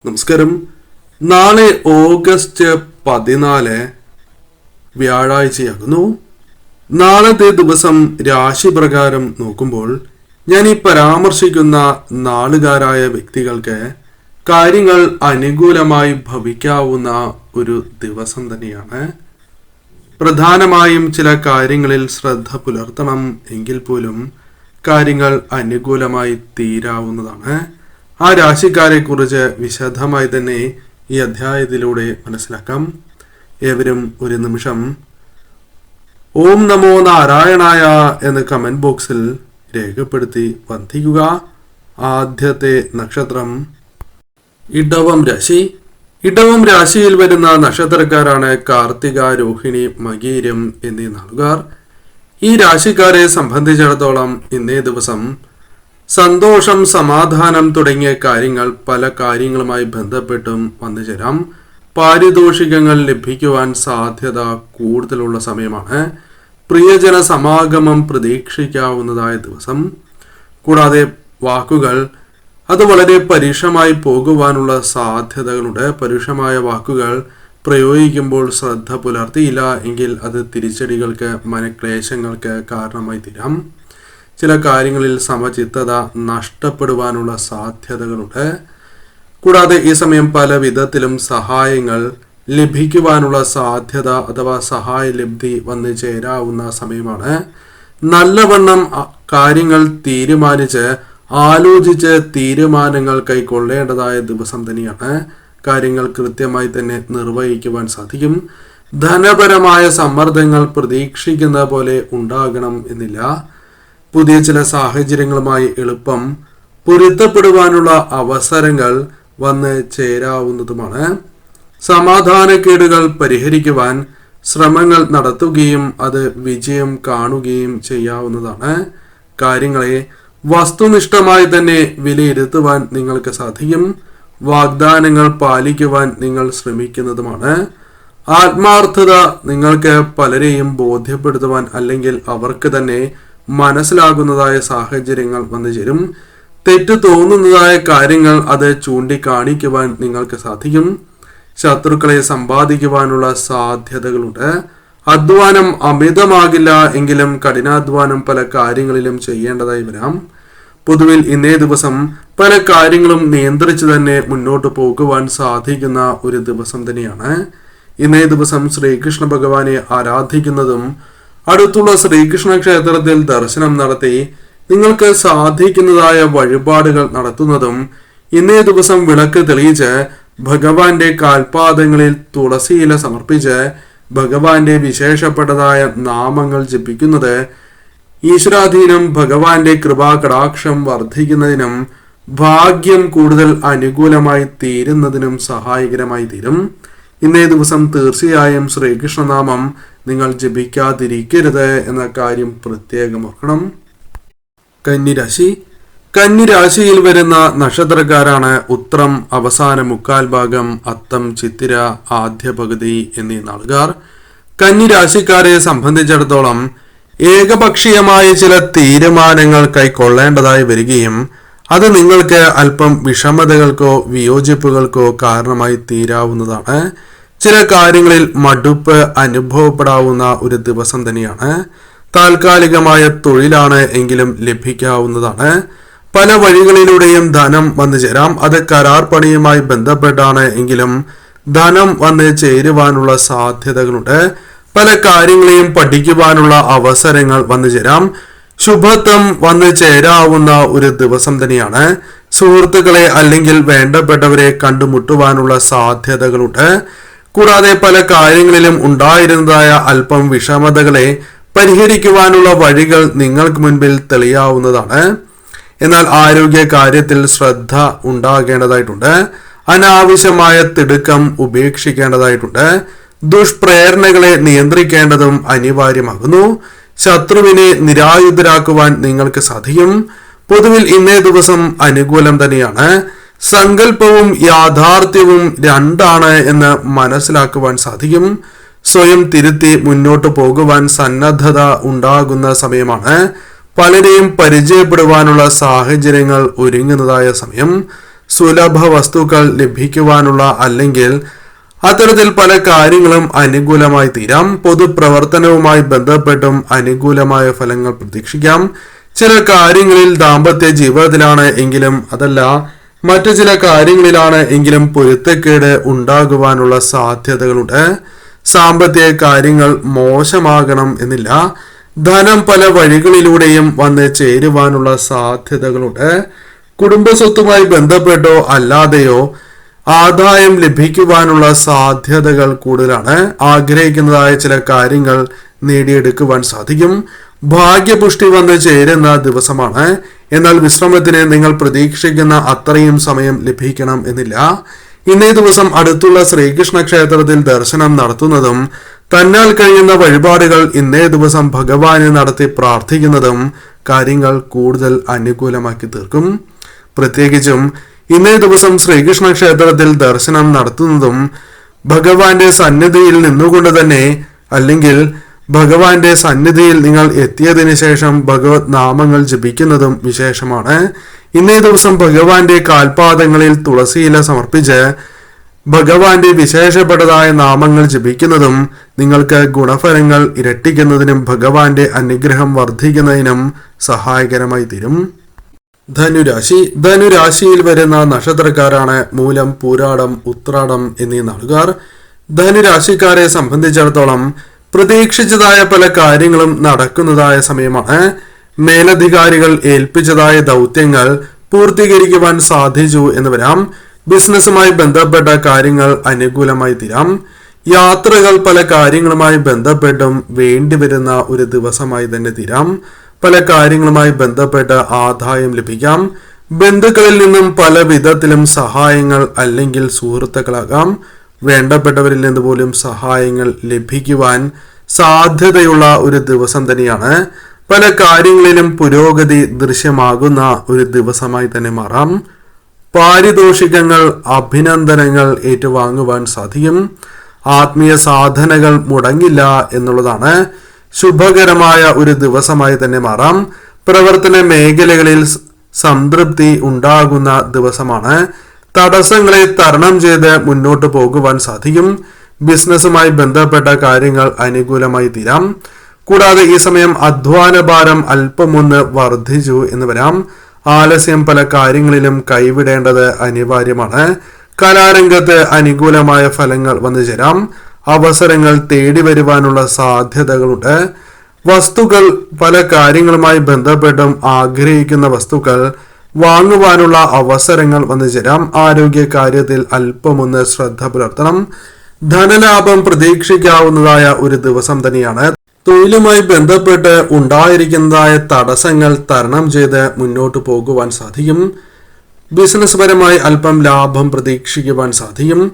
നമസ്കാരം. നാളെ ഓഗസ്റ്റ് 14 വ്യാഴാഴ്ചയാകുന്നു. നാളത്തെ ദിവസം രാശി പ്രകാരം നോക്കുമ്പോൾ ഞാൻ ഈ പരാമർശിക്കുന്ന നാളുകാരായ വ്യക്തികൾക്ക് കാര്യങ്ങൾ അനുകൂലമായി ഭവിക്കാവുന്ന ഒരു ദിവസം തന്നെയാണ്. പ്രധാനമായും ചില കാര്യങ്ങളിൽ ശ്രദ്ധ പുലർത്തണം എങ്കിൽ പോലും കാര്യങ്ങൾ അനുകൂലമായി തീരാവുന്നതാണ്. ആ രാശിക്കാരെ കുറിച്ച് വിശദമായി തന്നെ ഈ അധ്യായത്തിലൂടെ മനസ്സിലാക്കാം. ഏവരും ഒരു നിമിഷം ഓം നമോ നാരായണായ എന്ന് കമന്റ് ബോക്സിൽ രേഖപ്പെടുത്തി വന്ദിക്കുക. ആദ്യത്തെ നക്ഷത്രം ഇടവം രാശി. ഇടവം രാശിയിൽ വരുന്ന നക്ഷത്രക്കാരാണ് കാർത്തിക, രോഹിണി, മകീരം എന്നീ നാളുകാർ. ഈ രാശിക്കാരെ സംബന്ധിച്ചിടത്തോളം ഇന്നേ ദിവസം സന്തോഷം, സമാധാനം തുടങ്ങിയ കാര്യങ്ങൾ പല കാര്യങ്ങളുമായി ബന്ധപ്പെട്ടും വന്നു ചേരാം. പാരിതോഷികങ്ങൾ ലഭിക്കുവാൻ സാധ്യത കൂടുതലുള്ള സമയമാണ്. പ്രിയജന സമാഗമം പ്രതീക്ഷിക്കാവുന്നതായ ദിവസം. കൂടാതെ വാക്കുകൾ അത് വളരെ പരുഷമായി പോകുവാനുള്ള സാധ്യതകളുണ്ട്. പരുഷമായ വാക്കുകൾ പ്രയോഗിക്കുമ്പോൾ ശ്രദ്ധ പുലർത്തിയില്ല എങ്കിൽ അത് തിരിച്ചടികൾക്ക്, മനക്ലേശങ്ങൾക്ക് കാരണമായി തീരാം. ചില കാര്യങ്ങളിൽ സമചിത്തത നഷ്ടപ്പെടുവാനുള്ള സാധ്യതകളുണ്ട്. കൂടാതെ ഈ സമയം പല വിധത്തിലും സഹായങ്ങൾ ലഭിക്കുവാനുള്ള സാധ്യത അഥവാ സഹായലബ്ധി വന്നു ചേരാവുന്ന സമയമാണ്. നല്ലവണ്ണം കാര്യങ്ങൾ തീരുമാനിച്ച് ആലോചിച്ച് തീരുമാനങ്ങൾ കൈക്കൊള്ളേണ്ടതായ ദിവസം തന്നെയാണ്. കാര്യങ്ങൾ കൃത്യമായി തന്നെ നിർവഹിക്കുവാൻ സാധിക്കും. ധനപരമായ സമ്മർദ്ദങ്ങൾ പ്രതീക്ഷിക്കുന്ന പോലെ ഉണ്ടാകണം എന്നില്ല. പുതിയ ചില സാഹചര്യങ്ങളുമായി എളുപ്പം പൊരുത്തപ്പെടുവാനുള്ള അവസരങ്ങൾ വന്ന് ചേരാവുന്നതുമാണ്. സമാധാനക്കേടുകൾ പരിഹരിക്കുവാൻ ശ്രമങ്ങൾ നടത്തുകയും അത് വിജയം കാണുകയും ചെയ്യാവുന്നതാണ്. കാര്യങ്ങളെ വസ്തുനിഷ്ഠമായി തന്നെ വിലയിരുത്തുവാൻ നിങ്ങൾക്ക് സാധിക്കും. വാഗ്ദാനങ്ങൾ പാലിക്കുവാൻ നിങ്ങൾ ശ്രമിക്കുന്നതുമാണ്. ആത്മാർത്ഥത നിങ്ങൾക്ക് പലരെയും ബോധ്യപ്പെടുത്തുവാൻ അല്ലെങ്കിൽ അവർക്ക് തന്നെ മനസ്സിലാകുന്നതായ സാഹചര്യങ്ങൾ വന്നു ചേരും. തെറ്റ് തോന്നുന്നതായ കാര്യങ്ങൾ അത് ചൂണ്ടിക്കാണിക്കുവാൻ നിങ്ങൾക്ക് സാധിക്കും. ശത്രുക്കളെ സമ്പാദിക്കുവാനുള്ള സാധ്യതകളുണ്ട്. അധ്വാനം അമിതമാകില്ല എങ്കിലും കഠിനാധ്വാനം പല കാര്യങ്ങളിലും ചെയ്യേണ്ടതായി വരാം. പൊതുവിൽ ഇന്നേ ദിവസം പല കാര്യങ്ങളും നിയന്ത്രിച്ച് തന്നെ മുന്നോട്ട് പോകുവാൻ സാധിക്കുന്ന ഒരു ദിവസം തന്നെയാണ്. ഇന്നേ ദിവസം ശ്രീകൃഷ്ണ ഭഗവാനെ ആരാധിക്കുന്നതും അടുത്തുള്ള ശ്രീകൃഷ്ണ ക്ഷേത്രത്തിൽ ദർശനം നടത്തി നിങ്ങൾക്ക് സാധിക്കുന്നതായ വഴിപാടുകൾ നടത്തുന്നതും, ഇന്നേ ദിവസം വിളക്ക് തെളിയിച്ച് ഭഗവാന്റെ കാൽപാദങ്ങളിൽ തുളസിയില സമർപ്പിച്ച് ഭഗവാന്റെ വിശേഷപ്പെട്ടതായ നാമങ്ങൾ ജപിക്കുന്നത് ഈശ്വരാധീനം, ഭഗവാന്റെ കൃപാ കടാക്ഷം വർദ്ധിക്കുന്നതിനും ഭാഗ്യം കൂടുതൽ അനുകൂലമായി തീരുന്നതിനും സഹായകരമായി തീരും. ഇന്നേ ദിവസം തീർച്ചയായും ശ്രീകൃഷ്ണനാമം നിങ്ങൾ ജപിക്കാതിരിക്കരുത് എന്ന കാര്യം പ്രത്യേകം ഓർക്കണം. കന്നിരാശി. കന്നിരാശിയിൽ വരുന്ന നക്ഷത്രക്കാരാണ് ഉത്രം, അവസാന മുക്കാൽ ഭാഗം, അത്തം, ചിത്തിര, ആദ്യ പകുതി എന്നീ നാളുകാർ. കന്നിരാശിക്കാരെ സംബന്ധിച്ചിടത്തോളം ഏകപക്ഷീയമായ ചില തീരുമാനങ്ങൾ കൈക്കൊള്ളേണ്ടതായി വരികയും അത് നിങ്ങൾക്ക് അല്പം വിഷമതകൾക്കോ വിയോജിപ്പുകൾക്കോ കാരണമായി തീരാവുന്നതാണ്. ചില കാര്യങ്ങളിൽ മടുപ്പ് അനുഭവപ്പെടാവുന്ന ഒരു ദിവസം തന്നെയാണ്. താൽക്കാലികമായ തൊഴിലാണ് എങ്കിലും ലഭിക്കാവുന്നതാണ്. പല വഴികളിലൂടെയും ധനം വന്നു ചേരാം. അത് കരാർ പണിയുമായി ബന്ധപ്പെട്ടാണ് എങ്കിലും ധനം വന്ന് ചേരുവാനുള്ള സാധ്യതകളുണ്ട്. പല കാര്യങ്ങളെയും പഠിക്കുവാനുള്ള അവസരങ്ങൾ വന്നു ചേരാം. ശുഭത്വം വന്നു ചേരാവുന്ന ഒരു ദിവസം തന്നെയാണ്. സുഹൃത്തുക്കളെ അല്ലെങ്കിൽ വേണ്ടപ്പെട്ടവരെ കണ്ടുമുട്ടുവാനുള്ള സാധ്യതകളുണ്ട്. കൂടാതെ പല കാര്യങ്ങളിലും ഉണ്ടായിരുന്നതായ അല്പം വിഷമതകളെ പരിഹരിക്കുവാനുള്ള വഴികൾ നിങ്ങൾക്ക് മുൻപിൽ തെളിയാവുന്നതാണ്. എന്നാൽ ആരോഗ്യ കാര്യത്തിൽ ശ്രദ്ധ ഉണ്ടാകേണ്ടതായിട്ടുണ്ട്. അനാവശ്യമായ തിടുക്കം ഉപേക്ഷിക്കേണ്ടതായിട്ടുണ്ട്. ദുഷ്പ്രേരണകളെ നിയന്ത്രിക്കേണ്ടതും അനിവാര്യമാകുന്നു. ശത്രുവിനെ നിരായുധരാക്കുവാൻ നിങ്ങൾക്ക് സാധിക്കും. പൊതുവിൽ ഇന്നേ ദിവസം അനുകൂലം തന്നെയാണ്. സങ്കല്പവും യാഥാർത്ഥ്യവും രണ്ടാണ് എന്ന് മനസ്സിലാക്കുവാൻ സാധിക്കും. സ്വയം തിരുത്തി മുന്നോട്ട് പോകുവാൻ സന്നദ്ധത ഉണ്ടാകുന്ന സമയമാണ്. പലരെയും പരിചയപ്പെടുവാനുള്ള സാഹചര്യങ്ങൾ ഒരുങ്ങുന്നതായ സമയം. സുലഭ വസ്തുക്കൾ ലഭിക്കുവാനുള്ള അല്ലെങ്കിൽ അത്തരത്തിൽ പല കാര്യങ്ങളും അനുകൂലമായി തീരാം. പൊതുപ്രവർത്തനവുമായി ബന്ധപ്പെട്ടും അനുകൂലമായ ഫലങ്ങൾ പ്രതീക്ഷിക്കാം. ചില കാര്യങ്ങളിൽ ദാമ്പത്യ ജീവിതത്തിലാണ് എങ്കിലും അതല്ല മറ്റു ചില കാര്യങ്ങളിലാണ് എങ്കിലും പൊരുത്തക്കേട് ഉണ്ടാകുവാനുള്ള സാധ്യതകളുണ്ട്. സാമ്പത്തിക കാര്യങ്ങൾ മോശമാകണം എന്നില്ല. ധനം പല വഴികളിലൂടെയും വന്ന് ചേരുവാനുള്ള സാധ്യതകളുണ്ട്. കുടുംബസ്വത്തുമായി ബന്ധപ്പെട്ടോ അല്ലാതെയോ ആദായം ലഭിക്കുവാനുള്ള സാധ്യതകൾ കൂടുതലാണ്. ആഗ്രഹിക്കുന്നതായ ചില കാര്യങ്ങൾ നേടിയെടുക്കുവാൻ സാധിക്കും. ഭാഗ്യപുഷ്ടി വന്ന് ചേരുന്ന ദിവസമാണ്. എന്നാൽ വിശ്രമത്തിന് നിങ്ങൾ പ്രതീക്ഷിക്കുന്ന അത്രയും സമയം ലഭിക്കണം എന്നില്ല. ഇന്നേ ദിവസം അടുത്തുള്ള ശ്രീകൃഷ്ണ ക്ഷേത്രത്തിൽ ദർശനം നടത്തുന്നതും തന്നാൽ കഴിയുന്ന വഴിപാടുകൾ ഇന്നേ ദിവസം ഭഗവാനെ നടത്തി പ്രാർത്ഥിക്കുന്നതും കാര്യങ്ങൾ കൂടുതൽ അനുകൂലമാക്കി തീർക്കും. പ്രത്യേകിച്ചും ഇന്നേ ദിവസം ശ്രീകൃഷ്ണ ക്ഷേത്രത്തിൽ ദർശനം നടത്തുന്നതും ഭഗവാന്റെ സന്നിധിയിൽ നിന്നുകൊണ്ട് തന്നെ അല്ലെങ്കിൽ ഭഗവാന്റെ സന്നിധിയിൽ നിങ്ങൾ എത്തിയതിനു ശേഷം ഭഗവത് നാമങ്ങൾ ജപിക്കുന്നതും വിശേഷമാണ്. ഇന്നേ ദിവസം ഭഗവാന്റെ കാൽപാദങ്ങളിൽ തുളസിയില സമർപ്പിച്ച് ഭഗവാന്റെ വിശേഷപ്പെട്ടതായ നാമങ്ങൾ ജപിക്കുന്നതും നിങ്ങൾക്ക് ഗുണഫലങ്ങൾ ഇരട്ടിക്കുന്നതിനും ഭഗവാന്റെ അനുഗ്രഹം വർദ്ധിക്കുന്നതിനും സഹായകരമായി തീരും. ധനുരാശിയിൽ വരുന്ന നക്ഷത്രക്കാരാണ് മൂലം, പൂരാടം, ഉത്രാടം എന്നീ നാളുകാർ. ധനുരാശിക്കാരെ സംബന്ധിച്ചിടത്തോളം പ്രതീക്ഷിച്ചതായ പല കാര്യങ്ങളും നടക്കുന്നതായ സമയമാണ്. മേലധികാരികൾ ഏൽപ്പിച്ചതായ ദൗത്യങ്ങൾ പൂർത്തീകരിക്കുവാൻ സാധിച്ചു എന്ന് വരാം. ബിസിനസ്സുമായി ബന്ധപ്പെട്ട കാര്യങ്ങൾ അനുകൂലമായി തീരാം. യാത്രകൾ പല കാര്യങ്ങളുമായി ബന്ധപ്പെട്ടും വേണ്ടിവരുന്ന ഒരു ദിവസമായി തന്നെ തീരാം. പല കാര്യങ്ങളുമായി ബന്ധപ്പെട്ട ആദായം ലഭിക്കാം. ബന്ധുക്കളിൽ നിന്നും പല വിധത്തിലും സഹായങ്ങൾ അല്ലെങ്കിൽ സുഹൃത്തുക്കളാകാം വേണ്ടപ്പെട്ടവരിൽ നിന്ന് പോലും സഹായങ്ങൾ ലഭിക്കുവാൻ സാധ്യതയുള്ള ഒരു ദിവസം തന്നെയാണ്. പല കാര്യങ്ങളിലും പുരോഗതി ദൃശ്യമാകുന്ന ഒരു ദിവസമായി തന്നെ മാറാം. പാരിതോഷികങ്ങൾ, അഭിനന്ദനങ്ങൾ ഏറ്റുവാങ്ങുവാൻ സാധിക്കും. ആത്മീയ സാധനകൾ മുടങ്ങില്ല എന്നുള്ളതാണ്. ശുഭകരമായ ഒരു ദിവസമായി തന്നെ മാറാം. പ്രവർത്തന മേഖലകളിൽ സംതൃപ്തി ഉണ്ടാകുന്ന ദിവസമാണ്. തടസ്സങ്ങളെ തരണം ചെയ്ത് മുന്നോട്ട് പോകുവാൻ സാധിക്കും. ബിസിനസ്സുമായി ബന്ധപ്പെട്ട കാര്യങ്ങൾ അനുകൂലമായി തീരാം. കൂടാതെ ഈ സമയം അധ്വാന ഭാരം അല്പമൊന്ന് വർദ്ധിച്ചു എന്ന് വരാം. ആലസ്യം പല കാര്യങ്ങളിലും കൈവിടേണ്ടത് അനിവാര്യമാണ്. കലാരംഗത്ത് അനുകൂലമായ ഫലങ്ങൾ വന്നു ചേരാം. അവസരങ്ങൾ തേടി വരുവാനുള്ള സാധ്യതകളുണ്ട്. വസ്തുക്കൾ പല കാര്യങ്ങളുമായി ബന്ധപ്പെട്ടും ആഗ്രഹിക്കുന്ന വസ്തുക്കൾ വാങ്ങുവാനുള്ള അവസരങ്ങൾ വന്നു ചേരാം. ആരോഗ്യ കാര്യത്തിൽ അല്പമൊന്ന് ശ്രദ്ധ പുലർത്തണം. ധനലാഭം പ്രതീക്ഷിക്കാവുന്നതായ ഒരു ദിവസം തന്നെയാണ്. തൊഴിലുമായി ബന്ധപ്പെട്ട് ഉണ്ടായിരിക്കുന്നതായ തടസ്സങ്ങൾ തരണം ചെയ്ത് മുന്നോട്ട് പോകുവാൻ സാധിക്കും. ബിസിനസ് പരമായി അല്പം ലാഭം പ്രതീക്ഷിക്കുവാൻ സാധിക്കും.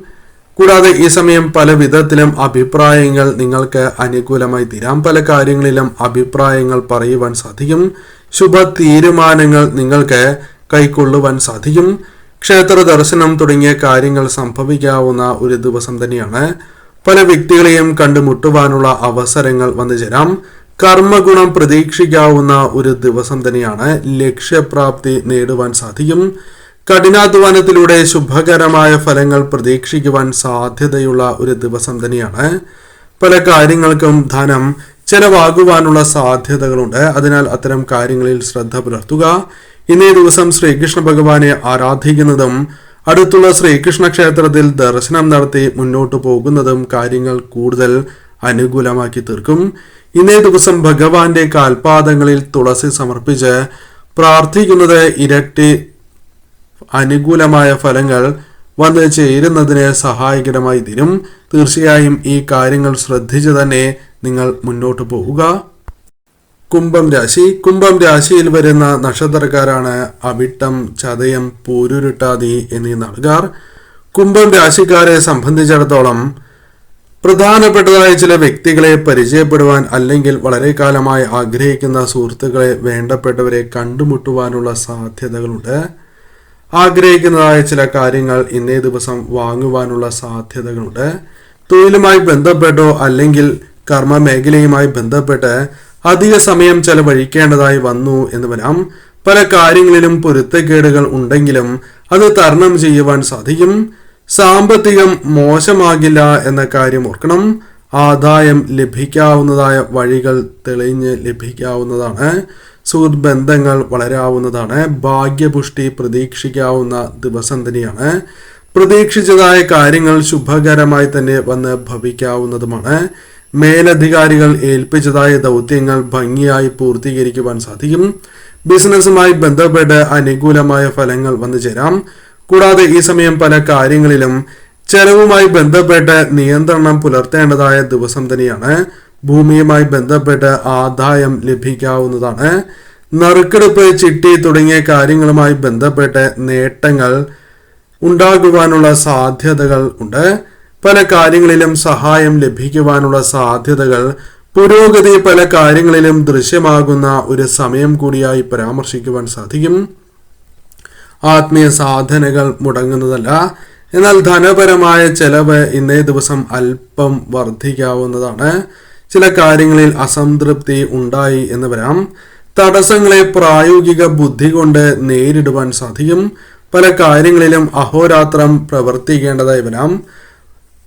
കൂടാതെ ഈ സമയം പല വിധത്തിലും അഭിപ്രായങ്ങൾ നിങ്ങൾക്ക് അനുകൂലമായി തീരാം. പല കാര്യങ്ങളിലും അഭിപ്രായങ്ങൾ പറയുവാൻ സാധിക്കും. ശുഭ തീരുമാനങ്ങൾ നിങ്ങൾക്ക് കൈക്കൊള്ളുവാൻ സാധിക്കും. ക്ഷേത്ര ദർശനം തുടങ്ങിയ കാര്യങ്ങൾ സംഭവിക്കാവുന്ന ഒരു ദിവസം തന്നെയാണ്. പല വ്യക്തികളെയും കണ്ടുമുട്ടുവാനുള്ള അവസരങ്ങൾ വന്നു ചേരാം. കർമ്മഗുണം പ്രതീക്ഷിക്കാവുന്ന ഒരു ദിവസം തന്നെയാണ്. ലക്ഷ്യപ്രാപ്തി നേടുവാൻ സാധിക്കും. കഠിനാധ്വാനത്തിലൂടെ ശുഭകരമായ ഫലങ്ങൾ പ്രതീക്ഷിക്കുവാൻ സാധ്യതയുള്ള ഒരു ദിവസം തന്നെയാണ്. പല കാര്യങ്ങൾക്കും ധനം ചെലവാകുവാനുള്ള സാധ്യതകളുണ്ട്. അതിനാൽ അത്തരം കാര്യങ്ങളിൽ ശ്രദ്ധ പുലർത്തുക. ഇന്നേ ദിവസം ശ്രീകൃഷ്ണ ഭഗവാനെ ആരാധിക്കുന്നതും അടുത്തുള്ള ശ്രീകൃഷ്ണ ക്ഷേത്രത്തിൽ ദർശനം നടത്തി മുന്നോട്ടു പോകുന്നതും കാര്യങ്ങൾ കൂടുതൽ അനുകൂലമാക്കി തീർക്കും. ഇന്നേ ദിവസം ഭഗവാന്റെ കാൽപാദങ്ങളിൽ തുളസി സമർപ്പിച്ച് പ്രാർത്ഥിക്കുന്നത് ഇരട്ടി അനുകൂലമായ ഫലങ്ങൾ വന്ന് ചേരുന്നതിന് സഹായകരമായി തീരും. തീർച്ചയായും ഈ കാര്യങ്ങൾ ശ്രദ്ധിച്ച് തന്നെ നിങ്ങൾ മുന്നോട്ട് പോവുക. കുംഭം രാശിയിൽ വരുന്ന നക്ഷത്രക്കാരാണ് അവിട്ടം, ചതയം, പൂരുരുട്ടാതി എന്നീ നാളുകാർ. കുംഭം രാശിക്കാരെ സംബന്ധിച്ചിടത്തോളം പ്രധാനപ്പെട്ടതായ ചില വ്യക്തികളെ പരിചയപ്പെടുവാൻ അല്ലെങ്കിൽ വളരെ കാലമായി ആഗ്രഹിക്കുന്ന സുഹൃത്തുക്കളെ, വേണ്ടപ്പെട്ടവരെ കണ്ടുമുട്ടുവാനുള്ള സാധ്യതകളുണ്ട്. ആഗ്രഹിക്കുന്നതായ ചില കാര്യങ്ങൾ ഇന്നേ ദിവസം വാങ്ങുവാനുള്ള സാധ്യതകളുണ്ട്. തൊഴിലുമായി ബന്ധപ്പെട്ടോ അല്ലെങ്കിൽ കർമ്മ മേഖലയുമായി ബന്ധപ്പെട്ട് അധിക സമയം ചെലവഴിക്കേണ്ടതായി വന്നു എന്ന് വരാം. പല കാര്യങ്ങളിലും പൊരുത്തക്കേടുകൾ ഉണ്ടെങ്കിലും അത് തരണം ചെയ്യുവാൻ സാധിക്കും. സാമ്പത്തികം മോശമാകില്ല എന്ന കാര്യം ഓർക്കണം. ആദായം ലഭിക്കാവുന്നതായ വഴികൾ തെളിഞ്ഞ് ലഭിക്കാവുന്നതാണ്. സുഹൃത്ത് ബന്ധങ്ങൾ വളരാവുന്നതാണ്. ഭാഗ്യപുഷ്ടി പ്രതീക്ഷിക്കാവുന്ന ദിവസം തന്നെയാണ്. പ്രതീക്ഷിച്ചതായ കാര്യങ്ങൾ ശുഭകരമായി തന്നെ വന്ന് ഭവിക്കാവുന്നതുമാണ്. മേലധികാരികൾ ഏൽപ്പിച്ചതായ ദൗത്യങ്ങൾ ഭംഗിയായി പൂർത്തീകരിക്കുവാൻ സാധിക്കും. ബിസിനസ്സുമായി ബന്ധപ്പെട്ട് അനുകൂലമായ ഫലങ്ങൾ വന്നു ചേരാം. കൂടാതെ ഈ സമയം പല കാര്യങ്ങളിലും ചെലവുമായി ബന്ധപ്പെട്ട് നിയന്ത്രണം പുലർത്തേണ്ടതായ ദിവസം തന്നെയാണ്. ഭൂമിയുമായി ബന്ധപ്പെട്ട് ആദായം ലഭിക്കാവുന്നതാണ്. നറുക്കെടുപ്പ്, ചിട്ടി തുടങ്ങിയ കാര്യങ്ങളുമായി ബന്ധപ്പെട്ട് നേട്ടങ്ങൾ ഉണ്ടാകുവാനുള്ള സാധ്യതകൾ ഉണ്ട്. പല കാര്യങ്ങളിലും സഹായം ലഭിക്കുവാനുള്ള സാധ്യതകൾ, പുരോഗതി പല കാര്യങ്ങളിലും ദൃശ്യമാകുന്ന ഒരു സമയം കൂടിയായി പരാമർശിക്കുവാൻ സാധിക്കും. ആത്മീയ സാധനകൾ മുടങ്ങുന്നതല്ല. എന്നാൽ ധനപരമായ ചെലവ് ഇന്നേ ദിവസം അല്പം വർദ്ധിക്കാവുന്നതാണ്. ചില കാര്യങ്ങളിൽ അസംതൃപ്തി ഉണ്ടായി എന്ന് വരാം. തടസ്സങ്ങളെ പ്രായോഗിക ബുദ്ധി കൊണ്ട് നേരിടുവാൻ സാധിക്കും. പല കാര്യങ്ങളിലും അഹോരാത്രം പ്രവർത്തിക്കേണ്ടതായി വരാം.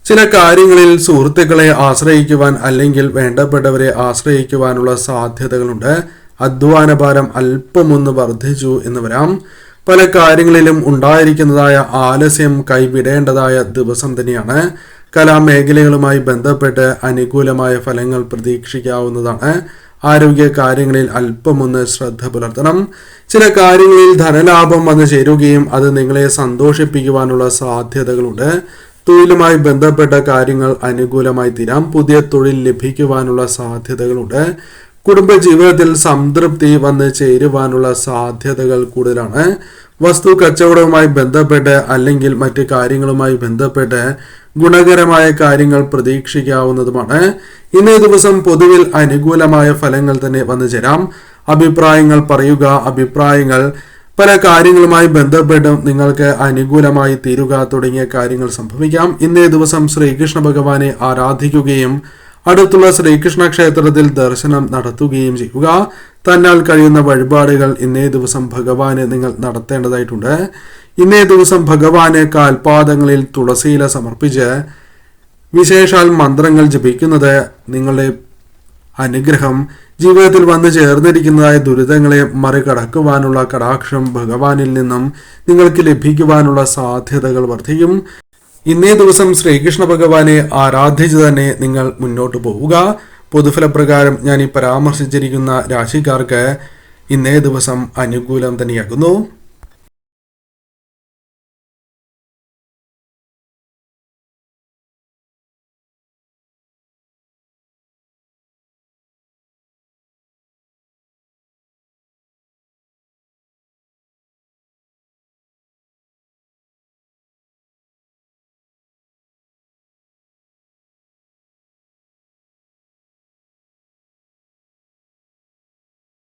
ചില കാര്യങ്ങളിൽ സുഹൃത്തുക്കളെ ആശ്രയിക്കുവാൻ അല്ലെങ്കിൽ വേണ്ടപ്പെട്ടവരെ ആശ്രയിക്കുവാനുള്ള സാധ്യതകളുണ്ട്. അധ്വാനഭാരം അല്പമൊന്ന് വർദ്ധിച്ചു എന്ന് വരാം. പല കാര്യങ്ങളിലും ഉണ്ടായിരിക്കുന്നതായ ആലസ്യം കൈവിടേണ്ടതായ ദിവസം തന്നെയാണ്. കലാമേഖലകളുമായി ബന്ധപ്പെട്ട് അനുകൂലമായ ഫലങ്ങൾ പ്രതീക്ഷിക്കാവുന്നതാണ്. ആരോഗ്യ കാര്യങ്ങളിൽ അല്പമൊന്ന് ശ്രദ്ധ പുലർത്തണം. ചില കാര്യങ്ങളിൽ ധനലാഭം വന്നു ചേരുകയും അത് നിങ്ങളെ സന്തോഷിപ്പിക്കുവാനുള്ള സാധ്യതകളുണ്ട്. തൊഴിലുമായി ബന്ധപ്പെട്ട കാര്യങ്ങൾ അനുകൂലമായി തീരാം. പുതിയ തൊഴിൽ ലഭിക്കുവാനുള്ള സാധ്യതകളുണ്ട്. കുടുംബജീവിതത്തിൽ സംതൃപ്തി വന്ന് ചേരുവാനുള്ള സാധ്യതകൾ കൂടുതലാണ്. വസ്തു കച്ചവടവുമായി ബന്ധപ്പെട്ട് അല്ലെങ്കിൽ മറ്റ് കാര്യങ്ങളുമായി ബന്ധപ്പെട്ട് ഗുണകരമായ കാര്യങ്ങൾ പ്രതീക്ഷിക്കാവുന്നതുമാണ്. ഇന്നേ ദിവസം പൊതുവിൽ അനുകൂലമായ ഫലങ്ങൾ തന്നെ വന്നു ചേരാം. അഭിപ്രായങ്ങൾ പറയുക, അഭിപ്രായങ്ങൾ പല കാര്യങ്ങളുമായി ബന്ധപ്പെട്ട് നിങ്ങൾക്ക് അനുകൂലമായി തീരുക തുടങ്ങിയ കാര്യങ്ങൾ സംഭവിക്കാം. ഇന്നേ ദിവസം ശ്രീകൃഷ്ണ ഭഗവാനെ ആരാധിക്കുകയും അടുത്തുള്ള ശ്രീകൃഷ്ണ ക്ഷേത്രത്തിൽ ദർശനം നടത്തുകയും ചെയ്യുക. തന്നാൽ കഴിയുന്ന വഴിപാടുകൾ ഇന്നേ ദിവസം ഭഗവാന് നിങ്ങൾ നടത്തേണ്ടതായിട്ടുണ്ട്. ഇന്നേ ദിവസം ഭഗവാന് കാൽപാദങ്ങളിൽ തുളസിയില സമർപ്പിച്ച് വിശേഷാൽ മന്ത്രങ്ങൾ ജപിക്കുന്നത് നിങ്ങളുടെ അനുഗ്രഹം, ജീവിതത്തിൽ വന്നു ചേർന്നിരിക്കുന്നതായ ദുരിതങ്ങളെ മറികടക്കുവാനുള്ള കടാക്ഷം ഭഗവാനിൽ നിന്നും നിങ്ങൾക്ക് ലഭിക്കുവാനുള്ള സാധ്യതകൾ വർദ്ധിക്കും. ഇന്നേ ദിവസം ശ്രീകൃഷ്ണ ഭഗവാനെ ആരാധിച്ചു തന്നെ നിങ്ങൾ മുന്നോട്ട് പോവുക. പൊതുഫലപ്രകാരം ഞാൻ ഈ പരാമർശിച്ചിരിക്കുന്ന രാശിക്കാർക്ക് ഇന്നേ ദിവസം അനുകൂലം തന്നെയാകുന്നു.